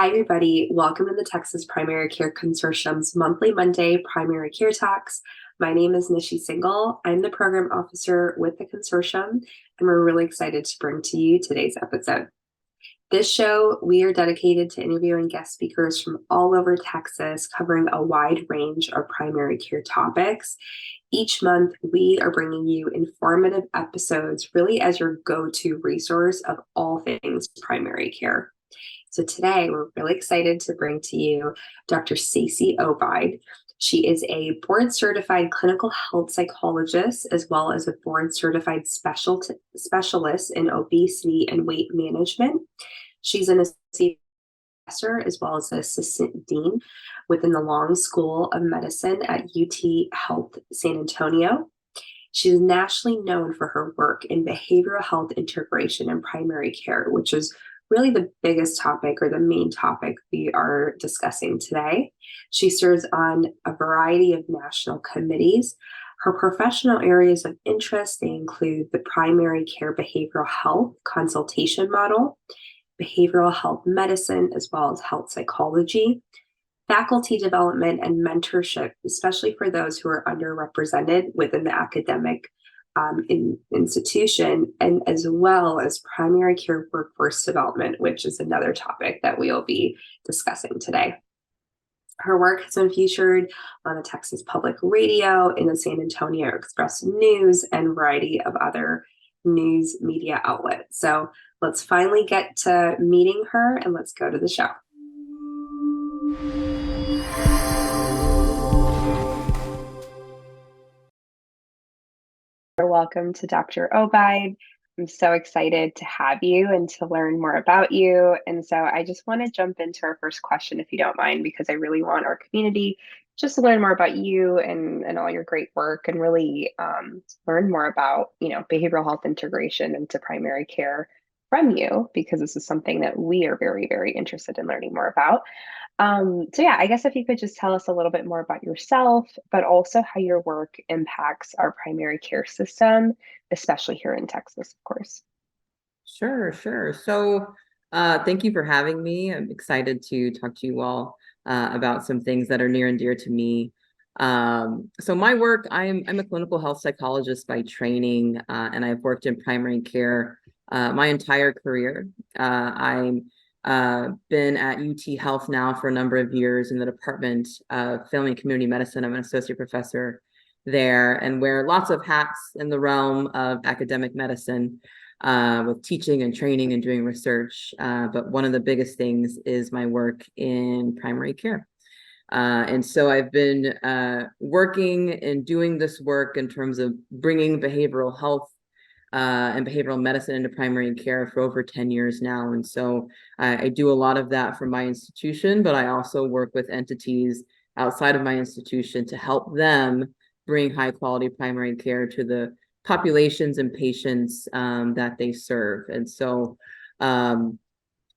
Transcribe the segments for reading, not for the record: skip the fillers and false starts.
Hi, everybody. Welcome to the Texas Primary Care Consortium's monthly Monday Primary Care Talks. My name is Nishi Singhal. I'm the program officer with the consortium, and we're really excited to bring to you today's episode. This show, we are dedicated to interviewing guest speakers from all over Texas, covering a wide range of primary care topics. Each month, we are bringing you informative episodes, really as your go-to resource of all things primary care. So today, we're really excited to bring to you Dr. Stacy Ogbeide. She is a board-certified clinical health psychologist, as well as a board-certified specialist in obesity and weight management. She's an associate professor as well as an assistant dean within the Long School of Medicine at UT Health San Antonio. She's nationally known for her work in behavioral health integration in primary care, which is really the biggest topic or the main topic we are discussing today. She serves on a variety of national committees. Her professional areas of interest, they include the primary care behavioral health consultation model, behavioral health medicine, as well as health psychology, faculty development and mentorship, especially for those who are underrepresented within the academic institution, and as well as primary care workforce development, which is another topic that we'll be discussing today. Her work has been featured on the Texas Public Radio, in the San Antonio Express News, and a variety of other news media outlets. So let's finally get to meeting her and let's go to the show. Welcome to Dr. Ogbeide. I'm so excited to have you and to learn more about you. And so I just want to jump into our first question, if you don't mind, because I really want our community just to learn more about you and all your great work, and really learn more about, behavioral health integration into primary care from you, because this is something that we are very, very interested in learning more about. So yeah, I guess if you could just tell us a little bit more about yourself, but also how your work impacts our primary care system, especially here in Texas, of course. Sure. So thank you for having me. I'm excited to talk to you all about some things that are near and dear to me. So my work, I'm a clinical health psychologist by training, and I've worked in primary care my entire career. I'm been at UT Health now for a number of years in the Department of Family and Community Medicine. I'm an associate professor there and wear lots of hats in the realm of academic medicine, with teaching and training and doing research. But one of the biggest things is my work in primary care. And so I've been working and doing this work in terms of bringing behavioral health and behavioral medicine into primary care for over 10 years now. And so I do a lot of that for my institution, but I also work with entities outside of my institution to help them bring high quality primary care to the populations and patients that they serve. And so one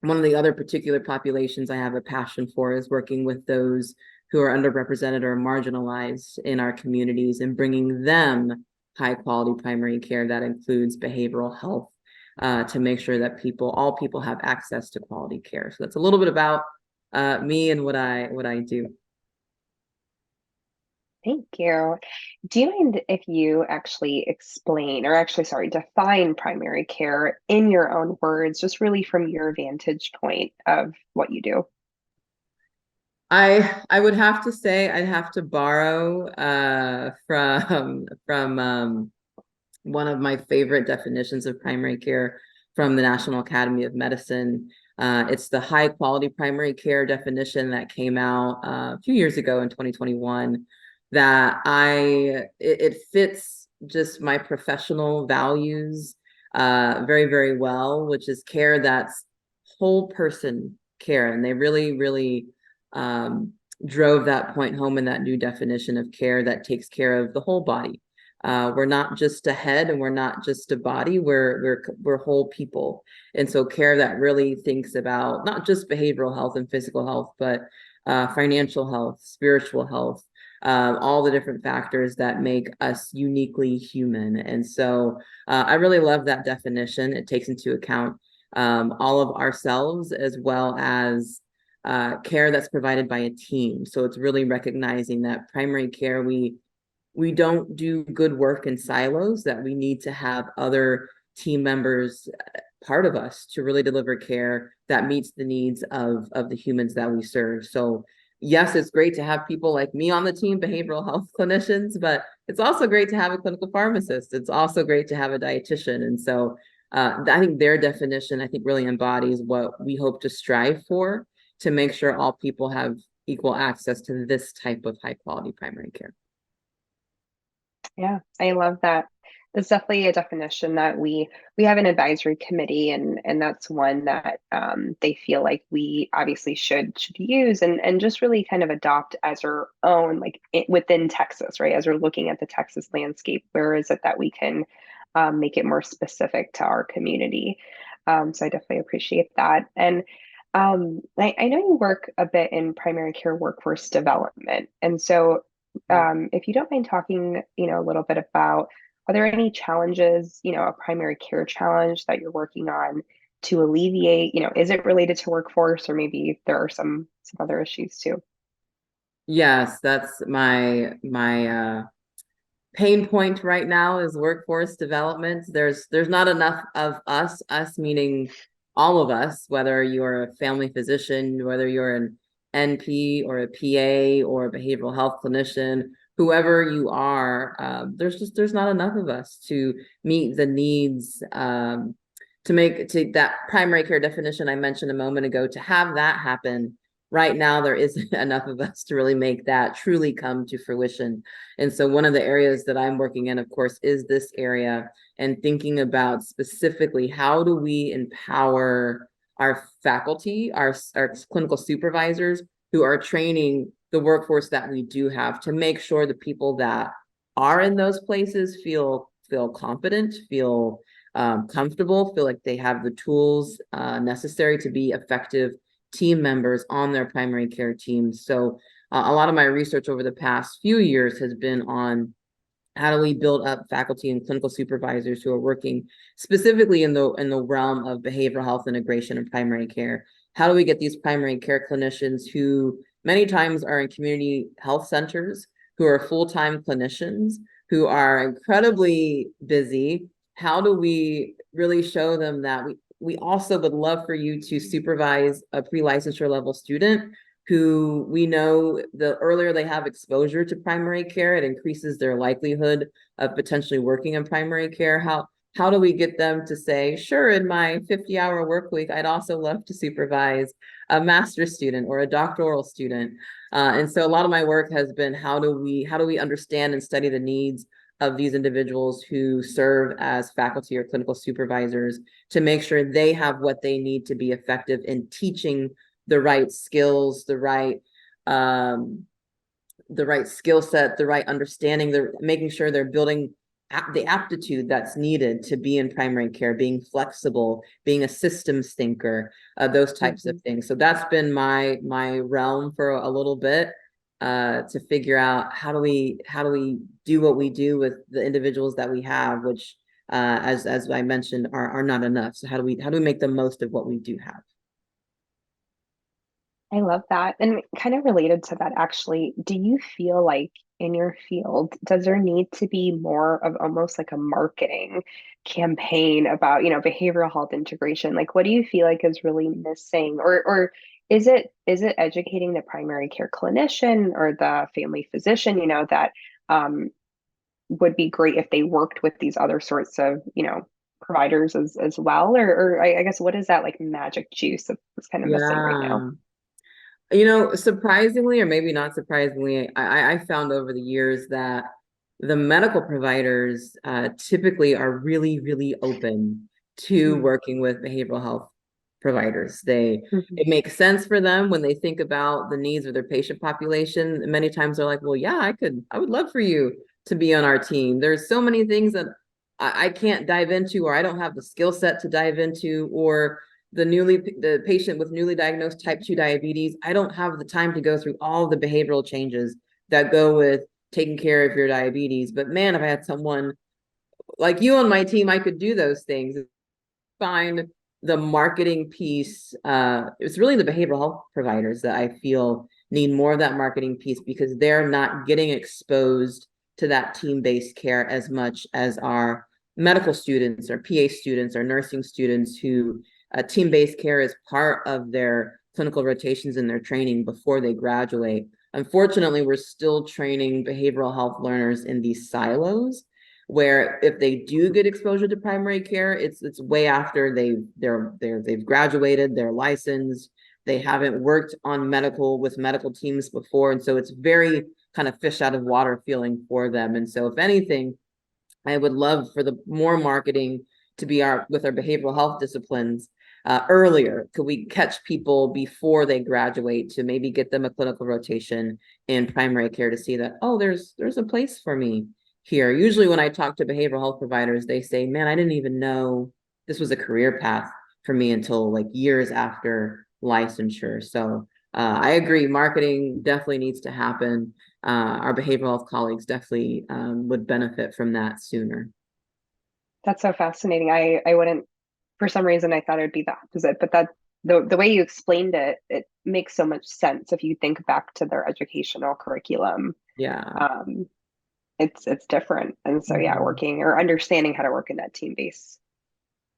of the other particular populations I have a passion for is working with those who are underrepresented or marginalized in our communities and bringing them high quality primary care that includes behavioral health, to make sure that all people have access to quality care. So that's a little bit about me and what I do. Thank you. Do you mind if you actually define primary care in your own words, just really from your vantage point of what you do? I would have to say I'd have to borrow from one of my favorite definitions of primary care from the National Academy of Medicine. It's the high quality primary care definition that came out a few years ago in 2021. That it fits just my professional values very, very well, which is care that's whole person care. And they really drove that point home in that new definition of care that takes care of the whole body. We're not just a head and we're not just a body, we're whole people. And so care that really thinks about not just behavioral health and physical health, but financial health, spiritual health, all the different factors that make us uniquely human. And so I really love that definition. It takes into account all of ourselves as well as care that's provided by a team. So it's really recognizing that primary care, we don't do good work in silos, that we need to have other team members part of us to really deliver care that meets the needs of the humans that we serve. So yes, it's great to have people like me on the team, behavioral health clinicians, but it's also great to have a clinical pharmacist. It's also great to have a dietitian. And so I think their definition, I think, really embodies what we hope to strive for, to make sure all people have equal access to this type of high quality primary care. Yeah, I love that. That's definitely a definition that we have an advisory committee, and that's one that they feel like we obviously should use and just really kind of adopt as our own, like within Texas, right? As we're looking at the Texas landscape, where is it that we can make it more specific to our community? So I definitely appreciate that. And I know you work a bit in primary care workforce development, and so if you don't mind talking, a little bit about, are there any challenges, a primary care challenge that you're working on to alleviate? Is it related to workforce, or maybe there are some other issues too? Yes, that's my pain point right now is workforce development. There's not enough of us meaning all of us, whether you're a family physician, whether you're an NP or a PA or a behavioral health clinician, whoever you are, there's not enough of us to meet the needs, to that primary care definition I mentioned a moment ago, to have that happen. Right now, there isn't enough of us to really make that truly come to fruition. And so one of the areas that I'm working in, of course, is this area, and thinking about specifically how do we empower our faculty, our clinical supervisors who are training the workforce that we do have, to make sure the people that are in those places feel confident, feel comfortable, feel like they have the tools necessary to be effective team members on their primary care teams. So a lot of my research over the past few years has been on how do we build up faculty and clinical supervisors who are working specifically in the realm of behavioral health integration and primary care. How do we get these primary care clinicians who many times are in community health centers, who are full-time clinicians, who are incredibly busy? How do we really show them that we also would love for you to supervise a pre-licensure level student who we know the earlier they have exposure to primary care, it increases their likelihood of potentially working in primary care. How do we get them to say, sure, in my 50-hour work week, I'd also love to supervise a master's student or a doctoral student? And so a lot of my work has been how do we understand and study the needs of these individuals who serve as faculty or clinical supervisors, to make sure they have what they need to be effective in teaching the right skills, the right skill set, the right understanding, they're making sure they're building the aptitude that's needed to be in primary care, being flexible, being a systems thinker, those types of things. So that's been my realm for a little bit, to figure out how do we do what we do with the individuals that we have, which as I mentioned are not enough. So how do we make the most of what we do have? I love that. And kind of related to that, actually, do you feel like in your field, does there need to be more of almost like a marketing campaign about, behavioral health integration? Like, what do you feel like is really missing? Or is it educating the primary care clinician or the family physician, that um, would be great if they worked with these other sorts of, providers as well? Or I guess what is that like magic juice that's kind of missing right now? Yeah. Surprisingly, or maybe not surprisingly, I found over the years that the medical providers typically are really, really open to working with behavioral health providers. Mhm. It makes sense for them when they think about the needs of their patient population. Many times they're like, well, yeah, I would love for you to be on our team. There's so many things that I can't dive into, or I don't have the skill set to dive into, or the patient with newly diagnosed type 2 diabetes, I don't have the time to go through all the behavioral changes that go with taking care of your diabetes. But man, if I had someone like you on my team, I could do those things. Find the marketing piece, it's really the behavioral health providers that I feel need more of that marketing piece, because they're not getting exposed to that team-based care as much as our medical students or PA students or nursing students, who team-based care is part of their clinical rotations and their training before they graduate. Unfortunately, we're still training behavioral health learners in these silos, where if they do get exposure to primary care, it's way after they've graduated, they're licensed, they haven't worked on medical teams before, and so it's very kind of fish out of water feeling for them. And so if anything, I would love for the more marketing to be with our behavioral health disciplines earlier. Could we catch people before they graduate to maybe get them a clinical rotation in primary care to see that, oh, there's a place for me here. Usually when I talk to behavioral health providers, they say, man, I didn't even know this was a career path for me until like years after licensure. So I agree, marketing definitely needs to happen. Our behavioral health colleagues definitely would benefit from that sooner. That's so fascinating. I wouldn't, for some reason, I thought it would be the opposite, but that the way you explained it, it makes so much sense if you think back to their educational curriculum. Yeah. Um, it's different, and so yeah, Mhm. working or understanding how to work in that team-based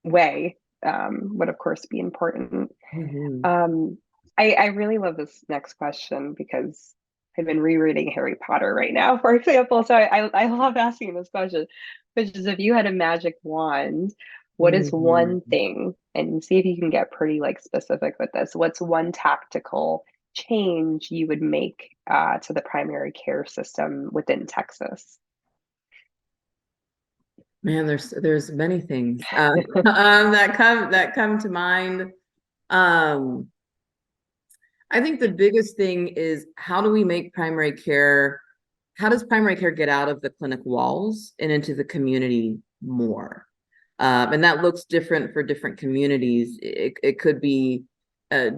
way would of course be important. Mhm. Um, I really love this next question because I've been rereading Harry Potter right now, for example. So I love asking this question, which is if you had a magic wand, what is Mhm. one thing, and see if you can get pretty like specific with this, what's one tactical change you would make to the primary care system within Texas? Man, there's many things that come to mind. Um, I think the biggest thing is, how do we make primary care, how does primary care get out of the clinic walls and into the community more? And that looks different for different communities. It could be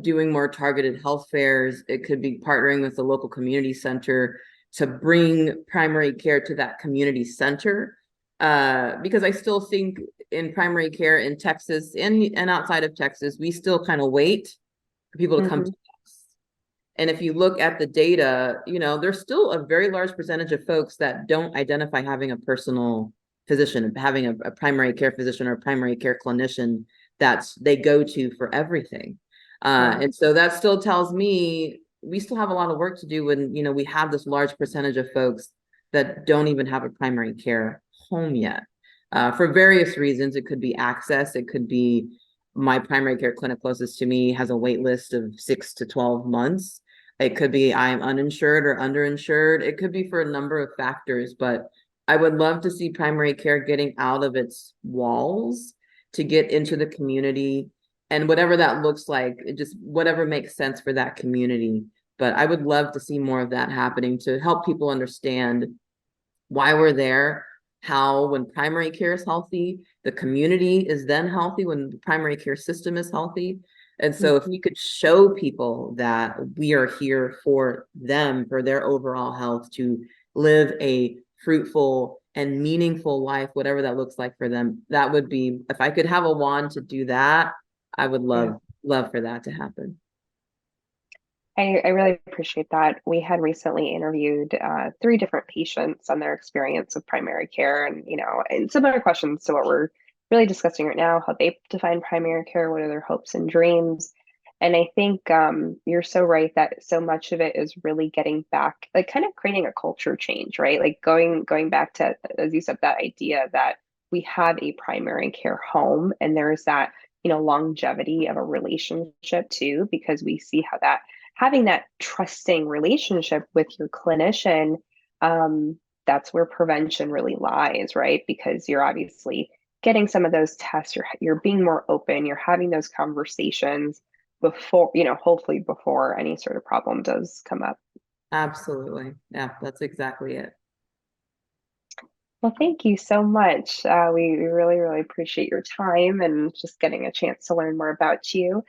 doing more targeted health fairs. It could be partnering with the local community center to bring primary care to that community center. Because I still think in primary care in Texas and outside of Texas, we still kind of wait for people to come to Hmm. us. And if you look at the data, there's still a very large percentage of folks that don't identify having a personal physician, having a primary care physician or a primary care clinician that's they go to for everything. Yeah. And so that still tells me we still have a lot of work to do when, we have this large percentage of folks that don't even have a primary care home yet. For various reasons. It could be access, it could be my primary care clinic closest to me has a wait list of 6 to 12 months. It could be I'm uninsured or underinsured. It could be for a number of factors, but I would love to see primary care getting out of its walls to get into the community, and whatever that looks like, just whatever makes sense for that community. But I would love to see more of that happening to help people understand why we're there, how when primary care is healthy, the community is then healthy when the primary care system is healthy. And so if Hmm. you could show people that we are here for them, for their overall health, to live a fruitful and meaningful life, whatever that looks like for them, that would be, if I could have a wand to do that, I would Yeah. love for that to happen. I really appreciate that. We had recently interviewed three different patients on their experience with primary care, and and similar questions to what we're really discussing right now: how they define primary care, what are their hopes and dreams. And I think you're so right that so much of it is really getting back, like kind of creating a culture change, right? Like going back to, as you said, that idea that we have a primary care home, and there's that longevity of a relationship too, because we see how that having that trusting relationship with your clinician, um, that's where prevention really lies, right? Because you're obviously getting some of those tests, you're being more open, you're having those conversations before, hopefully before any sort of problem does come up. Absolutely. Yeah, that's exactly it. Well, thank you so much. We really, really appreciate your time and just getting a chance to learn more about you.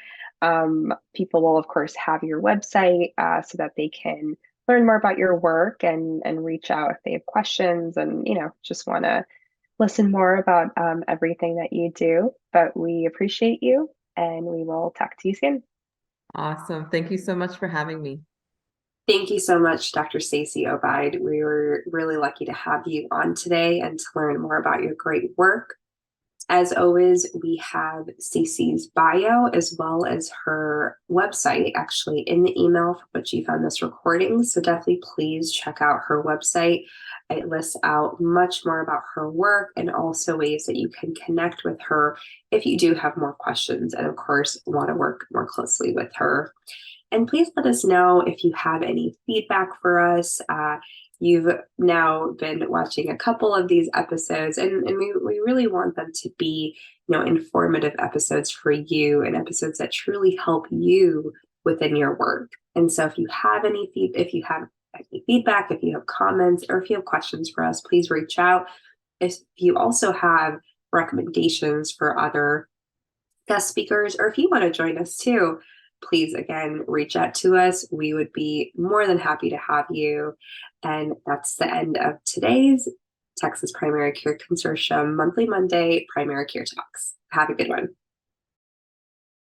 People will, of course, have your website so that they can learn more about your work and reach out if they have questions and, just want to listen more about everything that you do. But we appreciate you and we will talk to you soon. Awesome. Thank you so much for having me. Thank you so much, Dr. Stacy Ogbeide. We were really lucky to have you on today and to learn more about your great work. As always, we have Stacy's bio as well as her website actually in the email for which you found this recording. So definitely please check out her website. It lists out much more about her work and also ways that you can connect with her if you do have more questions and of course want to work more closely with her. And please let us know if you have any feedback for us. You've now been watching a couple of these episodes, and we really want them to be, informative episodes for you and episodes that truly help you within your work. And so if you have any feedback, if you have comments, or if you have questions for us, please reach out. If you also have recommendations for other guest speakers, or if you want to join us too, please again reach out to us. We would be more than happy to have you. And that's the end of today's Texas Primary Care Consortium Monthly Monday Primary Care Talks. Have a good one.